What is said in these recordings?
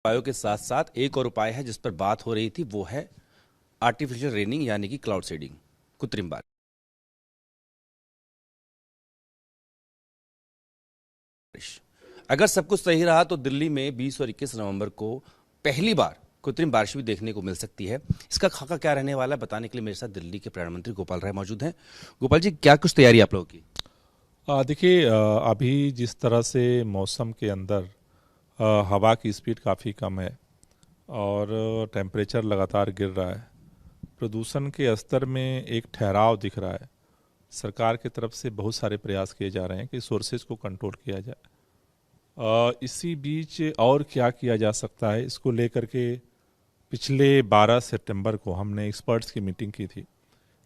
उपायों के साथ साथ एक और उपाय है जिस पर बात हो रही थी, वो है आर्टिफिशियल रेनिंग यानी कि क्लाउड सीडिंग, कृत्रिम बारिश। अगर सब कुछ सही रहा तो दिल्ली में 20 और 21 नवंबर को पहली बार कृत्रिम बारिश भी देखने को मिल सकती है। इसका खाका क्या रहने वाला है, बताने के लिए मेरे साथ दिल्ली के पर्यावरण मंत्री गोपाल राय मौजूद हैं। गोपाल जी, क्या कुछ तैयारी आप लोगों की? देखिए, अभी जिस तरह से मौसम के अंदर हवा की स्पीड काफ़ी कम है और टेम्परेचर लगातार गिर रहा है, प्रदूषण के स्तर में एक ठहराव दिख रहा है। सरकार की तरफ से बहुत सारे प्रयास किए जा रहे हैं कि सोर्सेज को कंट्रोल किया जाए। इसी बीच और क्या किया जा सकता है, इसको लेकर के पिछले 12 सितंबर को हमने एक्सपर्ट्स की मीटिंग की थी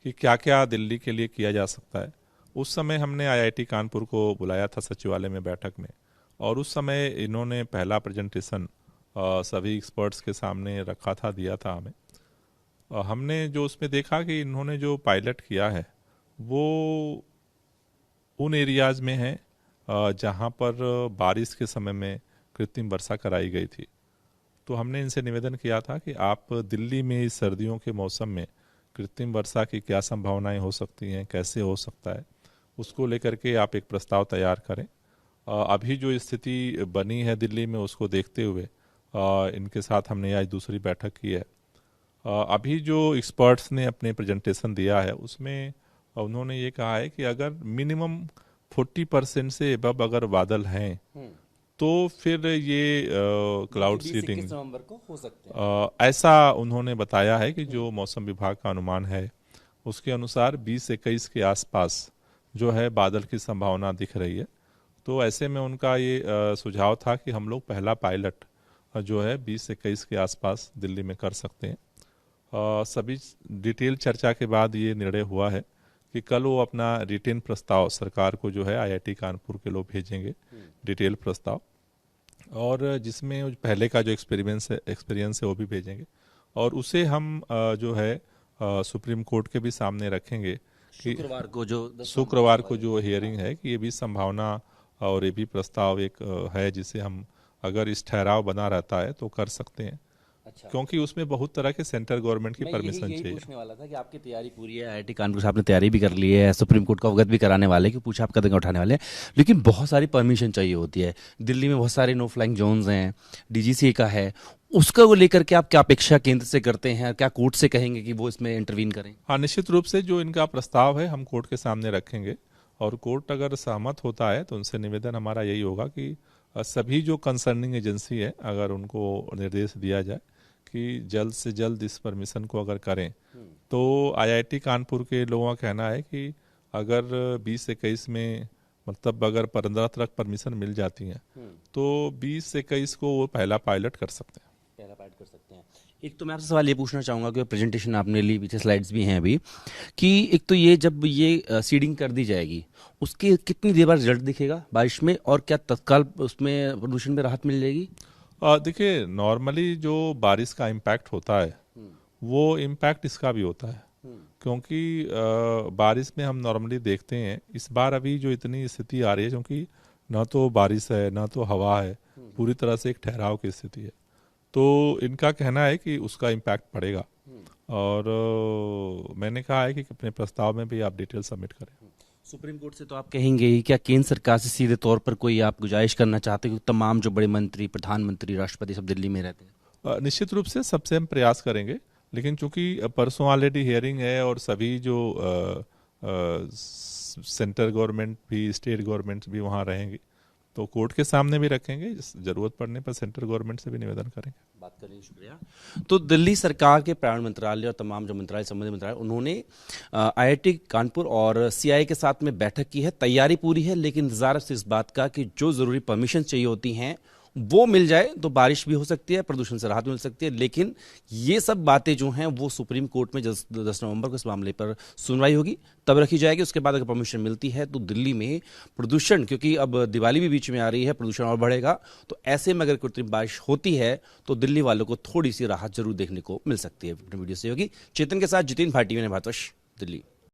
कि क्या क्या दिल्ली के लिए किया जा सकता है। उस समय हमने आईआईटी कानपुर को बुलाया था सचिवालय में बैठक में, और उस समय इन्होंने पहला प्रेजेंटेशन सभी एक्सपर्ट्स के सामने रखा था, दिया था हमें। हमने जो उसमें देखा कि इन्होंने जो पायलट किया है वो उन एरियाज में है जहाँ पर बारिश के समय में कृत्रिम वर्षा कराई गई थी। तो हमने इनसे निवेदन किया था कि आप दिल्ली में इस सर्दियों के मौसम में कृत्रिम वर्षा की क्या संभावनाएं हो सकती हैं, कैसे हो सकता है, उसको लेकर के आप एक प्रस्ताव तैयार करें। अभी जो स्थिति बनी है दिल्ली में, उसको देखते हुए इनके साथ हमने आज दूसरी बैठक की है। अभी जो एक्सपर्ट्स ने अपने प्रेजेंटेशन दिया है उसमें उन्होंने ये कहा है कि अगर मिनिमम 40% से एबव अगर बादल हैं तो फिर ये क्लाउड सीडिंग नवंबर को हो सकते हैं। ऐसा उन्होंने बताया है कि जो मौसम विभाग का अनुमान है उसके अनुसार 20-21 के आसपास जो है बादल की संभावना दिख रही है। तो ऐसे में उनका ये सुझाव था कि हम लोग पहला पायलट जो है 20-21 के आसपास दिल्ली में कर सकते हैं। सभी डिटेल चर्चा के बाद ये निर्णय हुआ है कि कल वो अपना रिटेन प्रस्ताव सरकार को जो है आईआईटी कानपुर के लोग भेजेंगे, डिटेल प्रस्ताव, और जिसमें पहले का जो एक्सपीरियंस है वो भी भेजेंगे, और उसे हम जो है सुप्रीम कोर्ट के भी सामने रखेंगे कि शुक्रवार को जो हियरिंग है कि ये भी संभावना और ये भी प्रस्ताव एक है जिसे हम अगर इस ठहराव बना रहता है तो कर सकते हैं। अच्छा, क्योंकि उसमें बहुत तरह के सेंट्रल गवर्नमेंट की मैं परमिशन यही चाहिए। पूछने वाला था कि आपकी तैयारी पूरी है, आईआईटी कानपुर से आपने तैयारी भी कर ली है, सुप्रीम कोर्ट को अवगत भी कराने वाले कि पूछा आप कदम उठाने वाले हैं, लेकिन बहुत सारी परमिशन चाहिए होती है। दिल्ली में बहुत सारे नो फ्लाइंग जोन्स हैं, डीजीसीए का है, उसका वो लेकर के आप क्या अपेक्षा केंद्र से करते हैं? क्या कोर्ट से कहेंगे कि वो इसमें इंटरवीन करें? हाँ, निश्चित रूप से जो इनका प्रस्ताव है हम कोर्ट के सामने रखेंगे, और कोर्ट अगर सहमत होता है तो उनसे निवेदन हमारा यही होगा कि सभी जो कंसर्निंग एजेंसी है अगर उनको निर्देश दिया जाए कि जल्द से जल्द इस परमिशन को अगर करें। तो आईआईटी कानपुर के लोगों का कहना है कि अगर 20-21 में मतलब अगर 15 तक परमिशन मिल जाती हैं तो 20-21 को वो पहला पायलट कर सकते हैं। पहला पार्ट कर सकते हैं। एक तो मैं आपसे सवाल ये पूछना चाहूंगा कि प्रेजेंटेशन आपने ली, पीछे स्लाइड्स भी हैं अभी, कि एक तो ये जब ये सीडिंग कर दी जाएगी उसके कितनी देर बाद रिजल्ट दिखेगा बारिश में, और क्या तत्काल उसमें प्रदूषण में राहत मिल जाएगी? देखिए, नॉर्मली जो बारिश का इम्पैक्ट होता है वो इम्पैक्ट इसका भी होता है, क्योंकि बारिश में हम नॉर्मली देखते हैं इस बार अभी जो इतनी स्थिति आ रही है, क्योंकि ना तो बारिश है ना तो हवा है, पूरी तरह से एक ठहराव की स्थिति है। तो इनका कहना है कि उसका इम्पैक्ट पड़ेगा, और मैंने कहा है कि अपने प्रस्ताव में भी आप डिटेल सबमिट करें। सुप्रीम कोर्ट से तो आप कहेंगे ही, क्या केंद्र सरकार से सीधे तौर पर कोई आप गुजारिश करना चाहते हैं कि तमाम जो बड़े मंत्री, प्रधानमंत्री, राष्ट्रपति सब दिल्ली में रहते हैं? निश्चित रूप से सबसे हम प्रयास करेंगे, लेकिन चूंकि परसों ऑलरेडी हियरिंग है और सभी जो सेंट्रल गवर्नमेंट भी, स्टेट गवर्नमेंट भी वहाँ रहेंगे, तो कोर्ट के सामने भी रखेंगे, जरूरत पड़ने पर सेंट्रल गवर्नमेंट से भी निवेदन करेंगे। बात करने शुक्रिया। तो दिल्ली सरकार के पर्यावरण मंत्रालय और तमाम जो मंत्रालय, संबंधित मंत्रालय, उन्होंने आईआईटी कानपुर और सीआई के साथ में बैठक की है, तैयारी पूरी है, लेकिन इंतजार है इस बात का कि जो जरूरी परमिशन चाहिए होती हैं वो मिल जाए तो बारिश भी हो सकती है, प्रदूषण से राहत मिल सकती है। लेकिन ये सब बातें जो हैं वो सुप्रीम कोर्ट में 10 नवंबर को इस मामले पर सुनवाई होगी, तब रखी जाएगी। उसके बाद अगर परमिशन मिलती है तो दिल्ली में प्रदूषण, क्योंकि अब दिवाली भी बीच में आ रही है, प्रदूषण और बढ़ेगा, तो ऐसे में अगर कृत्रिम बारिश होती है तो दिल्ली वालों को थोड़ी सी राहत जरूर देखने को मिल सकती है। वीडियो से होगी चेतन के साथ जितेंद्र भाटी, भारतवर्ष, दिल्ली।